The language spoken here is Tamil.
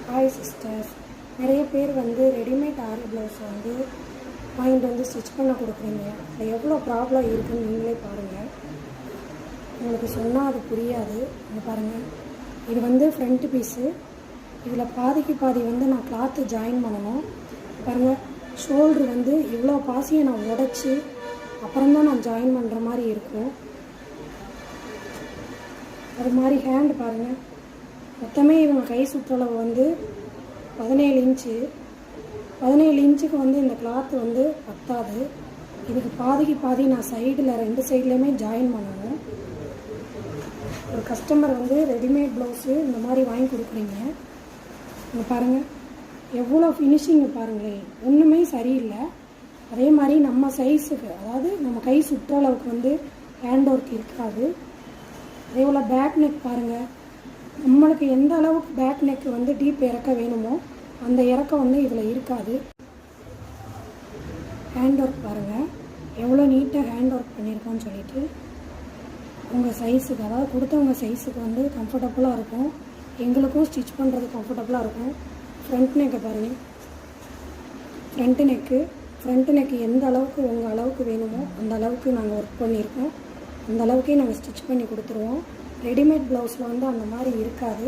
ஹாய் சிஸ்டர்ஸ், நிறைய பேர் வந்து ரெடிமேட் ஆரி ப்ளவுஸ் வந்து வாங்கிட்டு வந்து ஸ்டிச் பண்ண கொடுக்குறீங்க. அது எவ்வளோ ப்ராப்ளம் இருக்குதுன்னு நீங்களே பாருங்கள். உங்களுக்கு சொன்னால் அது புரியாது. இங்கே பாருங்கள், இது வந்து ஃப்ரண்ட் பீஸு. இதில் பாதிக்கு பாதி வந்து நான் கிளாத்து ஜாயின் பண்ணணும். பாருங்கள், ஷோல்ட்ரு வந்து இவ்வளோ பாசியை நான் உடச்சி அப்புறம்தான் நான் ஜாயின் பண்ணுற மாதிரி இருக்கும். அது மாதிரி ஹேண்டு பாருங்கள், மொத்தமே இவங்க கை சுற்றளவு வந்து 17 இன்ச்சு. 17 இன்ச்சுக்கு வந்து இந்த கிளாத்து வந்து பத்தாது. இதுக்கு பாதிக்கு பாதி நான் சைடில் 2 சைட்லேயுமே ஜாயின் பண்ணணும். ஒரு கஸ்டமர் வந்து ரெடிமேட் ப்ளவுஸு இந்த மாதிரி வாங்கி கொடுக்குறீங்க. இங்கே பாருங்கள், எவ்வளோ ஃபினிஷிங்கு பாருங்களேன், ஒன்றுமே சரியில்லை. அதே மாதிரி நம்ம சைஸுக்கு, அதாவது நம்ம கை சுற்றளவுக்கு வந்து ஹேண்ட் ஒர்க் இருக்காது. அதே போல் பேக் நெக் பாருங்கள், நம்மளுக்கு எந்த அளவுக்கு பேக் நெக்கு வந்து டீப் இறக்க வேணுமோ அந்த இறக்கம் வந்து இதில் இருக்காது. ஹேண்ட் ஒர்க் பாருங்கள், எவ்வளோ நீட்டாக ஹேண்ட் ஒர்க் பண்ணியிருக்கோன்னு சொல்லிட்டு. உங்கள் சைஸுக்கு, அதாவது கொடுத்தவங்க சைஸுக்கு வந்து கம்ஃபர்டபுளாக இருக்கும். எங்களுக்கும் ஸ்டிச் பண்ணுறது கம்ஃபர்டபுளாக இருக்கும். ஃப்ரண்ட் நெக்கை பாருங்கள், ஃப்ரண்ட்டு நெக்கு எந்த அளவுக்கு உங்கள் அளவுக்கு வேணுமோ அந்த அளவுக்கு நாங்கள் ஒர்க் பண்ணியிருக்கோம். அந்த அளவுக்கே நாங்கள் ஸ்டிச் பண்ணி கொடுத்துருவோம். ரெடிமேட் ப்ளவுஸில் வந்து அந்த மாதிரி இருக்காது.